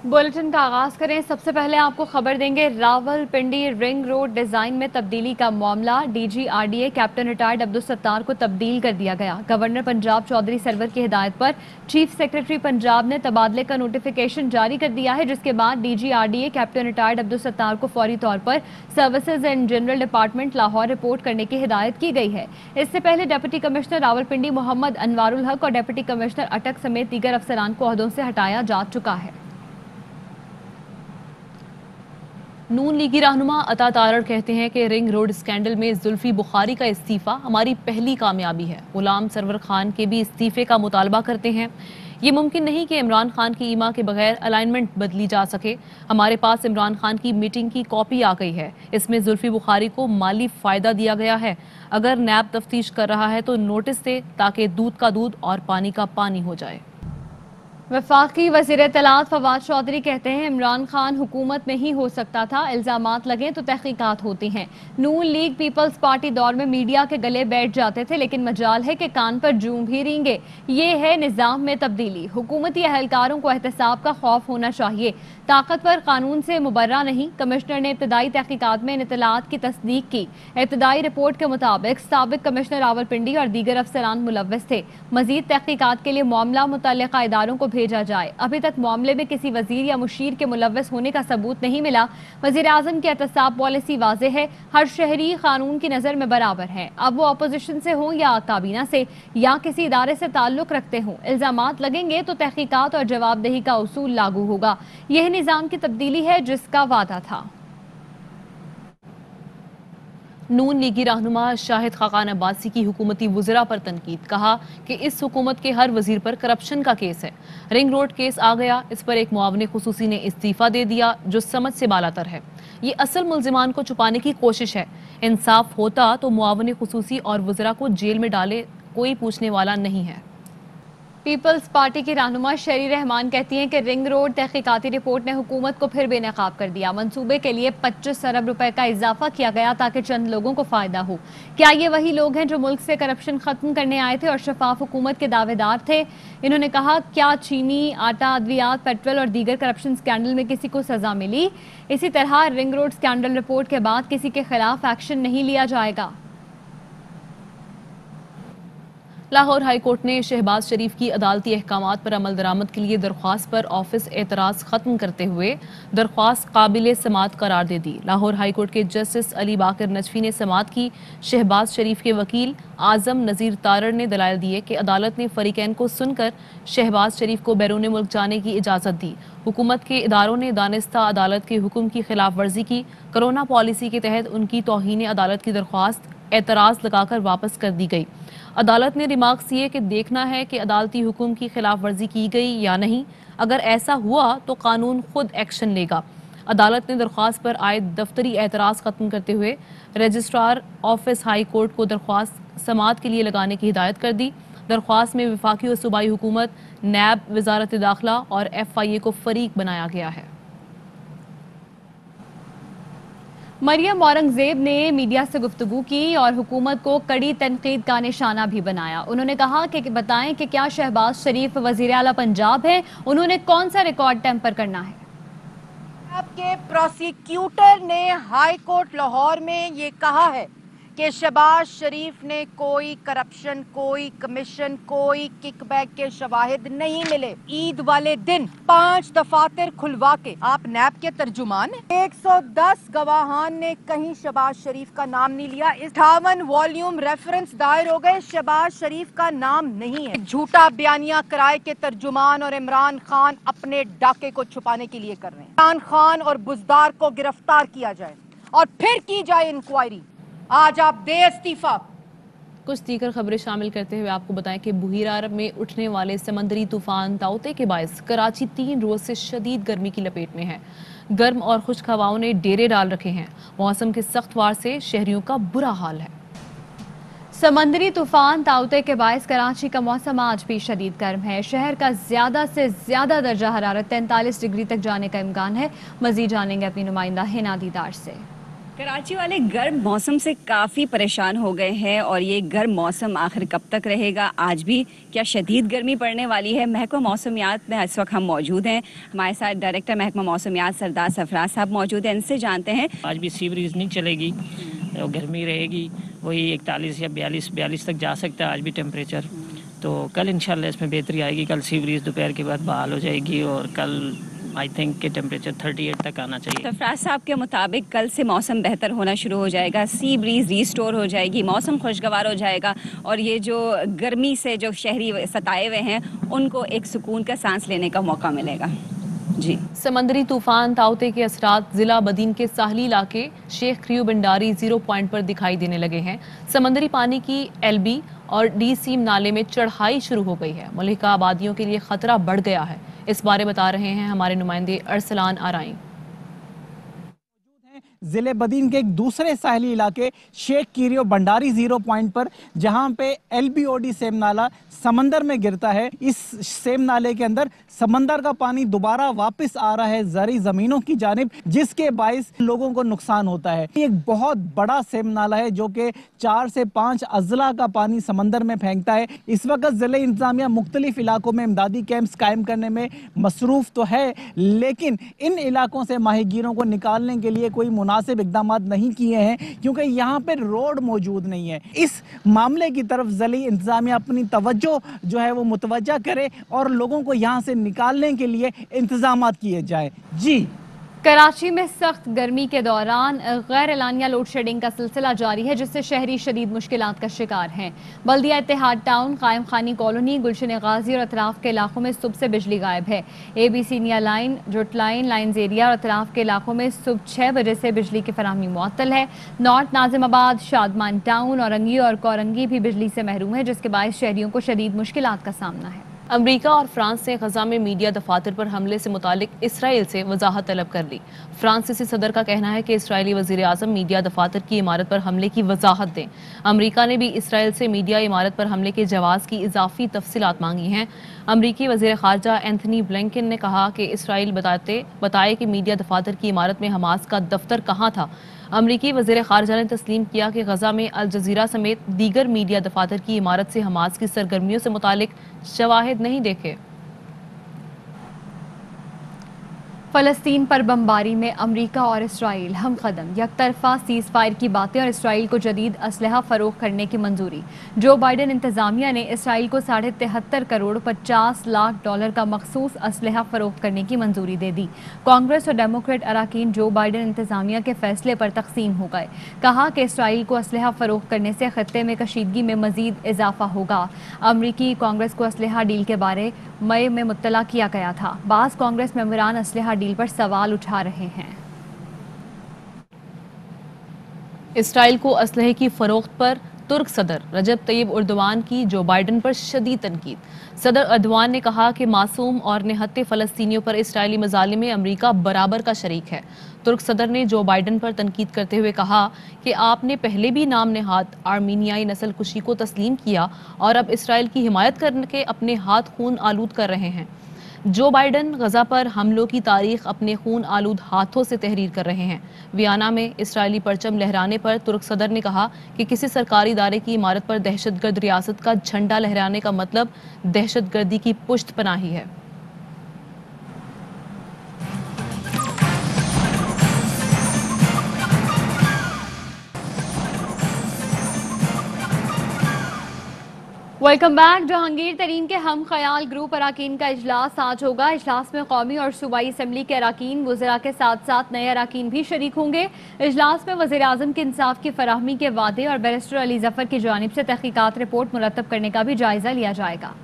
Bulletin का आगाज करें। सबसे पहले आपको खबर देंगे रावलपिंडी रिंग रोड डिजाइन में तब्दीली का मामला। डीजीआरडीए कैप्टन रिटायर्ड अब्दुल सत्तार को तब्दील कर दिया गया। गवर्नर पंजाब चौधरी सरवर की हिदायत पर चीफ सेक्रेटरी पंजाब ने तबादले का नोटिफिकेशन जारी कर दिया है, जिसके बाद डीजीआरडीए कैप्टन रिटायर्ड अब्दुल सत्तार को फौरी तौर पर services and general department Lahore report करने की हिदायत की गई है। इससे पहले डिप्टी कमिश्नर रावलपिंडी मोहम्मद अनवारुल हक और डिप्टी कमिश्नर अटक समेत दीगर अफसरान को ओहदों से हटाया जा चुका है। नून लीगी रहनुमा अता तारड़ कहते हैं कि रिंग रोड स्कैंडल में जुल्फी बुखारी का इस्तीफा हमारी पहली कामयाबी है। गुलाम सरवर खान के भी इस्तीफे का मुतालबा करते हैं। ये मुमकिन नहीं कि इमरान खान की ईमा के बगैर अलाइनमेंट बदली जा सके। हमारे पास इमरान खान की मीटिंग की कॉपी आ गई है। इसमें जुल्फी बुखारी को माली फायदा दिया गया है। अगर नैब तफ्तीश कर रहा है तो नोटिस दे, ताकि दूध का दूध और पानी का पानी हो जाए। वफाकी वज़ीर इत्तलात फवाद चौधरी कहते हैं इमरान खान हुकूमत में ही हो सकता था, इल्जामात लगें तो तहकीकात होती हैं। नून लीग पीपल्स पार्टी दौर में मीडिया के गले बैठ जाते थे, लेकिन मजाल है कि कान पर जूं भी रेंगे। ये है निज़ाम में तब्दीली। हुकूमती अहलकारों को एहतसाब का खौफ होना चाहिए, ताकतवर कानून से मुबर्रा नहीं। कमिश्नर ने इब्तदाई तहकीकात में इन इत्तलात की तस्दीक की। इब्तदाई रिपोर्ट के मुताबिक साबिक कमिश्नर रावलपिंडी और दीगर अफसरान मुलव्वस थे। मजीद तहकीकात के लिए मामला मुतल्लिका इदारों को भेजा जाए। अभी तक मामले में किसी वजीर या मुशीर के मुलव्वस होने का सबूत नहीं मिला। वजीर आजम की एहतसाब पॉलिसी वाज़े है, हर शहरी कानून की नज़र में बराबर है। अब वो अपोजिशन से हों या काबीना से या किसी इदारे से ताल्लुक रखते हों, इल्जामात लगेंगे तो तहकीकात और जवाबदेही का उसूल लागू होगा। यह निज़ाम की तब्दीली है जिसका वादा था। नून लीगी रहनुमा शाहिद खाकान अब्बासी की हुकूमती वज़रा पर तनकीद, कहा कि इस हुकूमत के हर वजीर पर करप्शन का केस है। रिंग रोड केस आ गया, इस पर एक मुआवने खुसूसी ने इस्तीफा दे दिया जो समझ से बालातर है। ये असल मुल्जिमान को छुपाने की कोशिश है। इंसाफ होता तो मुआवने खुसूसी और वज़रा को जेल में डाले कोई पूछने वाला नहीं है। पीपल्स पार्टी की रहनुमा शरी रहमान कहती हैं कि रिंग रोड तहकीकाती रिपोर्ट ने हुकूमत को फिर बेनकाब कर दिया। मंसूबे के लिए 25 अरब रुपए का इजाफा किया गया ताकि चंद लोगों को फायदा हो। क्या ये वही लोग हैं जो मुल्क से करप्शन खत्म करने आए थे और शफाफ हुकूमत के दावेदार थे? इन्होंने कहा, क्या चीनी, आटा, अद्वियात, पेट्रोल और दीगर करप्शन स्कैंडल में किसी को सजा मिली? इसी तरह रिंग रोड स्कैंडल रिपोर्ट के बाद किसी के खिलाफ एक्शन नहीं लिया जाएगा। लाहौर हाई कोर्ट ने शहबाज शरीफ की अदालती अहकामात पर अमल दरामद के लिए दरख्वास्त पर ऑफिस एतराज़ खत्म करते हुए दरख्वास्त काबिल समात करार दे दी। लाहौर हाई कोर्ट के जस्टिस अली बाकर नजफी ने समात की। शहबाज शरीफ के वकील आजम नज़ीर तारड़ ने दलाइल दिए कि अदालत ने फरीकैन को सुनकर शहबाज शरीफ को बैरून मुल्क जाने की इजाज़त दी। हुकूमत के इदारों ने दानिस्ता अदालत के हुक्म की खिलाफ वर्जी की। कोरोना पॉलिसी के तहत उनकी तौहीन अदालत की दरख्वास्त एतराज़ लगाकर वापस कर दी गई। अदालत ने रिमार्क्स दिए कि देखना है कि अदालती हुक्म की खिलाफ वर्जी की गई या नहीं। अगर ऐसा हुआ तो कानून खुद एक्शन लेगा। अदालत ने दरख्वास्त पर आए दफ्तरी एतराज़ खत्म करते हुए रजिस्ट्रार ऑफिस हाई कोर्ट को दरख्वास्त समात के लिए लगाने की हिदायत कर दी। दरख्वास्त में वफाकी और सूबाई हुकूमत, नैब, वजारत दाखिला और FIA को फरीक बनाया गया है। मरियम औरंगजेब ने मीडिया से गुफ्तगू की और हुकूमत को कड़ी तनकीद का निशाना भी बनाया। उन्होंने कहा कि बताएं कि क्या शहबाज शरीफ वजीर आला पंजाब है? उन्होंने कौन सा रिकॉर्ड टेम्पर करना है? आपके प्रोसिक्यूटर ने हाई कोर्ट लाहौर में ये कहा है कि शहबाज शरीफ ने कोई करप्शन, कोई कमीशन, कोई किकबैक के शवाहिद नहीं मिले। ईद वाले दिन 5 दफातर खुलवा के, आप नैब के तर्जुमान हैं, 110 गवाहान ने कहीं शहबाज शरीफ का नाम नहीं लिया। 58 वॉल्यूम रेफरेंस दायर हो गए, शहबाज शरीफ का नाम नहीं है। झूठा बयानिया किराए के तर्जुमान और इमरान खान अपने डाके को छुपाने के लिए कर रहे हैं। इमरान खान और बुजदार को गिरफ्तार किया जाए और फिर की जाए इंक्वायरी। आज आप दे इस्तीफा। कुछ दीगर खबरें शामिल करते हुए आपको बताएं कि बुहीरा अरब में उठने वाले समंदरी तूफान ताउते के बायस कराची 3 रोज से शदीद गर्मी की लपेट में है। गर्म और खुश्क हवाओं ने डेरे डाल रखे हैं। मौसम के सख्त वार से शहरियों का बुरा हाल है। समंदरी तूफान ताउते के बायस कराची का मौसम आज भी शदीद गर्म है। शहर का ज्यादा से ज्यादा दर्जा हरारत 43 डिग्री तक जाने का इम्कान है। मजीद जानेंगे अपनी नुमाइंदा हिना दीदार से। कराची वाले गर्म मौसम से काफ़ी परेशान हो गए हैं और ये गर्म मौसम आखिर कब तक रहेगा? आज भी क्या शदीद गर्मी पड़ने वाली है? महकमा मौसमियात में इस वक्त हम मौजूद हैं। हमारे साथ डायरेक्टर महकमा मौसमियात सरदार सरफराज साहब मौजूद हैं। इनसे जानते हैं। आज भी सी ब्रीज नहीं चलेगी और गर्मी रहेगी, वही 41 या 42 तक जा सकता है आज भी टेम्परेचर। तो कल इंशाल्लाह इसमें बेहतरी आएगी। कल सी ब्रीज दोपहर के बाद बहाल हो जाएगी और कल आई थिंक कि टेम्परेचर 38 तक आना चाहिए। सरफराज साहब के मुताबिक कल से मौसम बेहतर होना शुरू हो जाएगा, सी ब्रीज रीस्टोर हो जाएगी, मौसम खुशगवार हो जाएगा और ये जो गर्मी से जो शहरी सताए हुए हैं उनको एक सुकून का सांस लेने का मौका मिलेगा। जी, समंदरी तूफान ताउते के असरात जिला बदीन के साहली इलाके शेख क्रियो बंडारी 0 पॉइंट पर दिखाई देने लगे हैं। समंदरी पानी की एलबी और डी सीम नाले में चढ़ाई शुरू हो गई है। मुल्का आबादियों के लिए खतरा बढ़ गया है। इस बारे बता रहे हैं हमारे नुमाइंदे अरसलान आराई। जिले बदीन के एक दूसरे साहली इलाके शेख किरियो बंडारी 0 पॉइंट पर, जहां पे एलबीओडी सेम नाला समंदर में गिरता है। इस सेम नाले के अंदर समंदर का पानी दोबारा वापस आ रहा है ज़री ज़मीनों की जानिब, जिसके बाइस लोगों को नुकसान होता है। एक बहुत बड़ा सेम नाला है जो कि 4 से 5 अजला का पानी समंदर में फेंकता है। इस वक्त ज़िले इंतज़ामिया मुख्तलिफ इलाकों में इमदादी कैंप्स कायम करने में मसरूफ़ तो है, लेकिन इन इलाकों से माहीगीरों को निकालने के लिए कोई मुनासिब इक़दाम नहीं किए हैं, क्योंकि यहाँ पर रोड मौजूद नहीं है। इस मामले की तरफ ज़िले इंतज़ामिया अपनी तवज्जो जो है वो मुतवज्जा करे और लोगों को यहाँ से निकालने के लिए इंतजाम किए जाए। जी, कराची में सख्त गर्मी के दौरान गैर एलानिया लोड शेडिंग का सिलसिला जारी है, जिससे शहरी शदीद मुश्किलात का शिकार हैं। बल्दिया इत्तेहाद टाउन, कायम खानी कॉलोनी, गुलशन गाजी और अतराफ के इलाकों में सुबह से बिजली गायब है। AB सीनिया लाइन, जुट लाइन, लाइन्स एरिया और अतराफ के इलाकों में सुबह 6 बजे से बिजली की फराहमी मुअत्तल है। नॉर्थ नाजिमाबाद, शादमान टाउन, औरंगी और कोरंगी भी बिजली से महरूम है, जिसके बायस शहरियों को शदीद मुश्किलात का सामना है। अमरीका और फ्रांस ने गजा में मीडिया दफातर पर हमले से मुतालिक इसराइल से वजाहत तलब कर ली। फ्रांसीसी सदर का कहना है कि इसराइली वजीर आजम मीडिया दफातर की इमारत पर हमले की वजाहत दें। अमरीका ने भी इसराइल से मीडिया इमारत पर हमले के जवाब की इजाफी तफसीलात मांगी हैं। अमरीकी वजीर खारजा एंथनी ब्लिंकन ने कहा कि इसराइल बताए कि मीडिया दफातर की इमारत में हमास का दफ्तर कहाँ था। अमरीकी वजीर खारजा ने तस्लीम किया कि गजा में अल जजीरा समेत दीगर मीडिया दफातर की इमारत से हमास की सरगर्मियों से मुतालिक शवाहिद नहीं देखे। फ़लस्तीन पर बमबारी में अमरीका और इसराइल हम कदम, यकतरफा सीज़ फायर की बातें और इसराइल को जदीद असलहा फ़रोख्त करने की मंजूरी। जो बाइडन इंतज़ामिया ने इसराइल को $73 करोड़ $50 लाख का मखसूस असलहा फ़रोख्त करने की मंजूरी दे दी। कांग्रेस और डेमोक्रेट अराकीन जो बाइडन इंतज़ामिया के फैसले पर तकसीम हो गए। कहा कि इसराइल को असलहा फ़रोख्त करने से ख़त्ते में कशीदगी में मज़ीद इजाफा होगा। अमरीकी कांग्रेस को असलहा डील के बारे मई में मुत्तला किया गया था। बाज़ कांग्रेस मेंबरान असलहा डील पर सवाल उठा रहे हैं। इसराइल को असलहे की फरोख्त पर तुर्क सदर रजब तैयब उर्दवान की जो बाइडन पर शदीद तनकीद। सदर अर्दवान ने कहा कि मासूम और निहत्ते फ़लस्तीनियों पर इसराइली मज़ालिम में अमरीका बराबर का शरीक है। तुर्क सदर ने जो बाइडन पर तनकीद करते हुए कहा कि आपने पहले भी नाम नेहाद आर्मीनियाई नस्ल कुशी को तस्लीम किया और अब इसराइल की हिमायत करके अपने हाथ खून आलूद कर रहे हैं। जो बाइडन गजा पर हमलों की तारीख अपने खून आलूद हाथों से तहरीर कर रहे हैं। वियना में इसराइली परचम लहराने पर तुर्क सदर ने कहा कि किसी सरकारी इदारे की इमारत पर दहशतगर्द रियासत का झंडा लहराने का मतलब दहशतगर्दी की पुश्त पनाही है। Welcome back. जहांगीर तरीन के हम ख्याल ग्रुप अराकीन का इजलास आज होगा। इजलास में कौमी और सूबाई असम्बली के अराकीन, वज़रा के साथ साथ नए अराकीन भी शरीक होंगे। इजलास में वज़ीर आज़म के इंसाफ की फराहमी के वादे और बैरिस्टर अली ज़फ़र की जानिब से तहकीकात रिपोर्ट मुरतब करने का भी जायजा लिया जाएगा।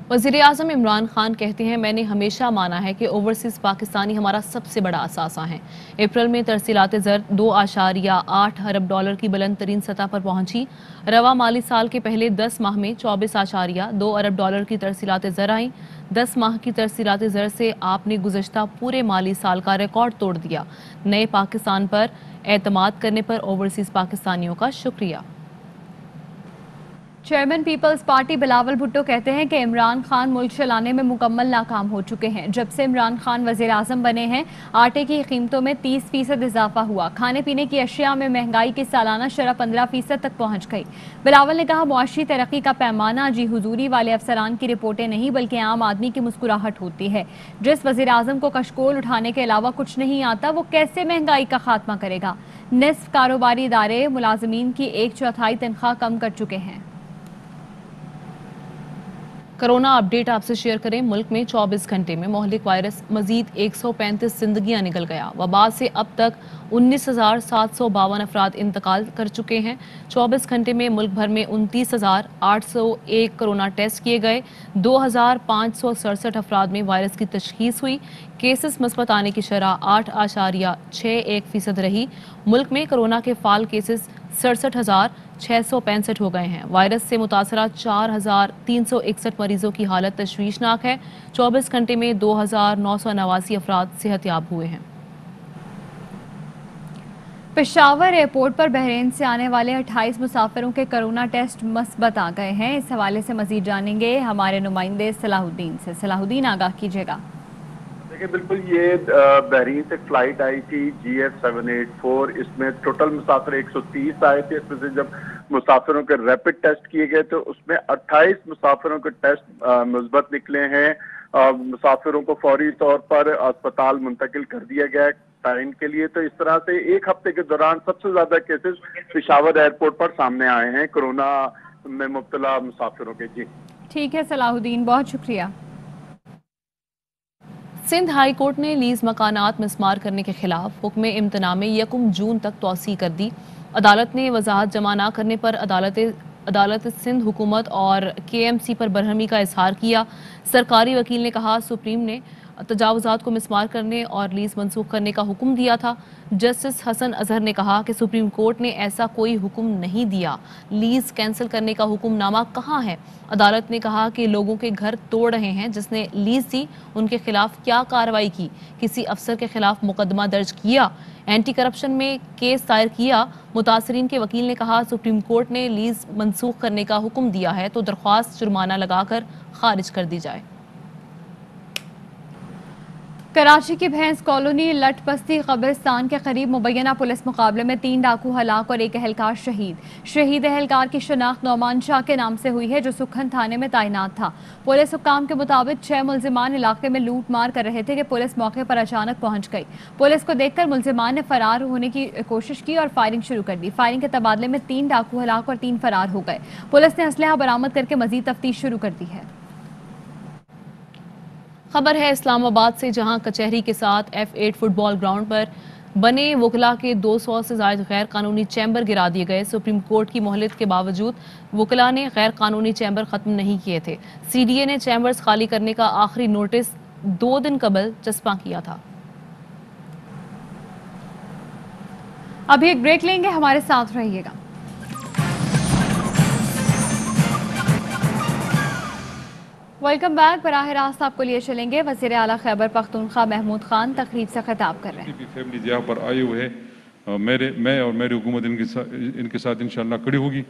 वज़ीर आज़म इमरान खान कहते हैं, मैंने हमेशा माना है कि ओवरसीज़ पाकिस्तानी हमारा सबसे बड़ा असासा है। अप्रैल में तरसीलात ज़र $2.8 अरब की बुलंद तरीन सतह पर पहुंची। रवा माली साल के पहले 10 माह में $24.2 अरब की तरसीलात ज़र आई। 10 माह की तरसीलात ज़र से आपने गुज़श्ता पूरे माली साल का रिकॉर्ड तोड़ दिया। नए पाकिस्तान पर एतमाद करने पर ओवरसीज़ पाकिस्तानियों का शुक्रिया। Chairman people's party Bilawal Bhutto कहते हैं कि इमरान खान मुल्क चलाने में मुकम्मल नाकाम हो चुके हैं। जब से इमरान खान वज़ीर आज़म बने हैं, आटे की कीमतों में 30% इजाफा हुआ। खाने पीने की अशिया में महंगाई की सालाना शरह 15% तक पहुँच गई। बिलावल ने कहा, मुआशी तरक्की का पैमाना जी हुजूरी वाले अफसरान की रिपोर्टें नहीं बल्कि आम आदमी की मुस्कुराहट होती है। जिस वज़ीर आज़म को कशकोल उठाने के अलावा कुछ नहीं आता, वो कैसे महंगाई का खात्मा करेगा। निस्फ कारोबारी इदारे मुलाजमीन की 1/4 तनख्वाह कम कर चुके हैं। कोरोना अपडेट आपसे शेयर करें। मुल्क में 24 घंटे में मोहलिक वायरस मजीद 135 जिंदगियां निकल गया। वबा से अब तक 19,752 अफराद इंतकाल कर चुके हैं। 24 घंटे में मुल्क भर में 29,801 कोरोना टेस्ट किए गए। 2,567 अफराद में वायरस की तशखीस हुई। केसेस मुस्बत आने की शरह 8.61% रही। मुल्क में कोरोना के फाल केसेस 67,665 हो गए हैं। वायरस से मुतासरा 4,361 मरीजों की हालत तशवीशनाक है। 24 घंटे में 2,989 अफराद सेहतयाब हुए हैं। पेशावर एयरपोर्ट पर बहरीन से आने वाले 28 मुसाफिरों के कोरोना टेस्ट मस्बत आ गए हैं। इस हवाले से मजीद जानेंगे हमारे नुमाइंदे सलाहुद्दीन से। सलाहुद्दीन, आगाह कीजिएगा। देखिए, बिल्कुल ये बहरीन से फ्लाइट आई थी GF784। इसमें टोटल मुसाफिर 130 आए थे। इसमें से जब मुसाफिरों के रैपिड टेस्ट किए गए तो उसमें 28 मुसाफिरों के टेस्ट मुस्बत निकले हैं। मुसाफिरों को फौरी तौर पर अस्पताल मुंतकिल कर दिया गया है टाइम के लिए। तो इस तरह से एक हफ्ते के दौरान सबसे ज्यादा केसेस पेशावर एयरपोर्ट पर सामने आए हैं कोरोना में मुब्तला मुसाफिरों के। जी ठीक है सलाहुद्दीन, बहुत शुक्रिया। सिंध हाई कोर्ट ने लीज मकानात मिसमार करने के खिलाफ हुक्म इम्तना में 1 जून तक तौसी कर दी। अदालत ने वजाहत जमा न करने पर अदालत सिंध हुकूमत और KMC पर बरहमी का इजहार किया। सरकारी वकील ने कहा, सुप्रीम ने तजावुजात को मिसमार करने और लीज मनसूख करने का हुक्म दिया था। जस्टिस हसन अजहर ने कहा कि सुप्रीम कोर्ट ने ऐसा कोई हुक्म नहीं दिया। लीज कैंसिल करने का हुक्मनामा कहाँ है। अदालत ने कहा कि लोगों के घर तोड़ रहे हैं, जिसने लीज दी उनके खिलाफ क्या कार्रवाई की। किसी अफसर के खिलाफ मुकदमा दर्ज किया, एंटी करप्शन में केस दायर किया। मुतासरीन के वकील ने कहा, सुप्रीम कोर्ट ने लीज मनसूख करने का हुक्म दिया है तो दरख्वास्त जुर्माना लगाकर खारिज कर दी जाए। कराची की भैंस कॉलोनी लट बस्ती कब्रिस्तान के करीब मुबैना पुलिस मुकाबले में 3 डाकू हलाक और 1 एहलकार शहीद। शहीद एहलकार की शनाख्त नौमान शाह के नाम से हुई है, जो सुखन थाने में तैनात था। पुलिस हुक्काम के मुताबिक 6 मुल्जिमान इलाके में लूट मार कर रहे थे कि पुलिस मौके पर अचानक पहुंच गई। पुलिस को देखकर मुल्जिमान ने फरार होने की कोशिश की और फायरिंग शुरू कर दी। फायरिंग के तबादले में 3 डाकू हलाक और 3 फरार हो गए। पुलिस ने असलहा बरामद करके मजीद तफ्तीश शुरू कर दी है। खबर है इस्लामाबाद से, जहां कचहरी के साथ F8 फुटबॉल ग्राउंड पर बने वकला के 200 से ज्यादा गैर कानूनी चैम्बर गिरा दिए गए। सुप्रीम कोर्ट की मोहलत के बावजूद वकला ने गैर कानूनी चैम्बर खत्म नहीं किए थे। CDA ने चैम्बर्स खाली करने का आखिरी नोटिस 2 दिन कबल चस्पा किया था। अभी एक ब्रेक लेंगे, हमारे साथ रहिएगा। Welcome back. बराह रास्त आपको लिए चलेंगे। वज़ीर आला खैबर पख्तूनख्वा महमूद खान तकरीब से खिताब कर रहे हैं। फैमिली यहाँ पर आई हुई है, मैं और मेरी हुकूमत इनके साथ इंशाल्लाह खड़ी होगी।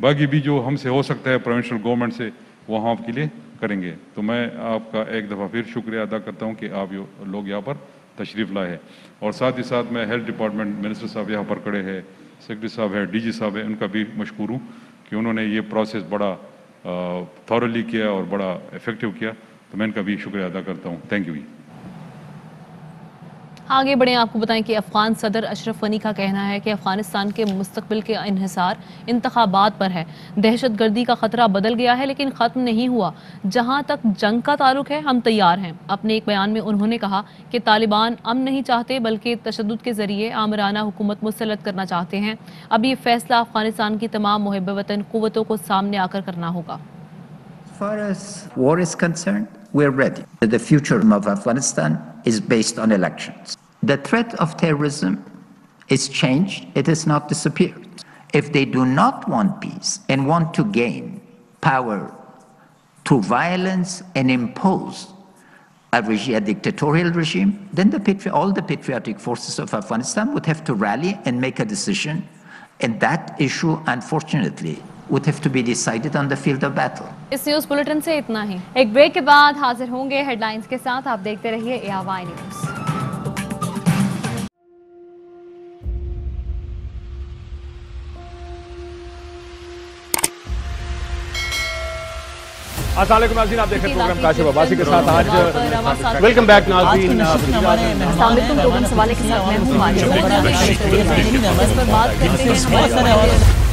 बाकी भी जो हमसे हो सकता है प्रोविंशियल गवर्नमेंट से, वो हम आपके लिए करेंगे। तो मैं आपका एक दफ़ा फिर शुक्रिया अदा करता हूँ कि आप लोग यहाँ पर तशरीफ़ लाए हैं। और साथ ही साथ मैं हेल्थ डिपार्टमेंट मिनिस्टर साहब यहाँ पर खड़े हैं, सेक्रेटरी साहब है, DG साहब है, उनका भी मशकूर हूँ कि उन्होंने ये प्रोसेस बड़ा थॉरली किया और बड़ा इफेक्टिव किया। तो मैं इनका भी शुक्रिया अदा करता हूँ। Thank you. आगे बढ़े, आपको बताएं कि अफगान सदर अशरफ गनी का कहना है कि अफगानिस्तान के मुस्तकबिल के इन्हिसार इंतखाबात पर है। दहशतगर्दी का खतरा बदल गया है लेकिन ख़त्म नहीं हुआ। जहां तक जंग का ताल्लुक है, हम तैयार हैं। अपने एक बयान में उन्होंने कहा कि तालिबान अमन नहीं चाहते बल्कि तशद्दुद के जरिए आमराना हुकूमत मुसल्लत करना चाहते हैं। अब ये फैसला अफगानिस्तान की तमाम मुहिब वतन कुव्वतों को सामने आकर करना होगा। As far as war is concerned, we're ready. The future of Afghanistan is based on elections. The threat of terrorism is changed. It has not disappeared. If they do not want peace and want to gain power through violence and impose a dictatorial regime, then all the patriotic forces of Afghanistan would have to rally and make a decision. And that issue, unfortunately, would have to be decided on the field of battle. इस news bulletin से इतना ही। एक break के बाद हाजिर होंगे headlines के साथ। आप देखते रहिए ARY न्यूज। अस्सलाम वालेकुम नाज़रीन, आप देख रहे हैं प्रोग्राम काशिफ अब्बासी के साथ। आज वेलकम बैक नाज़रीन। प्रोग्राम सवाले के साथ मैं हूं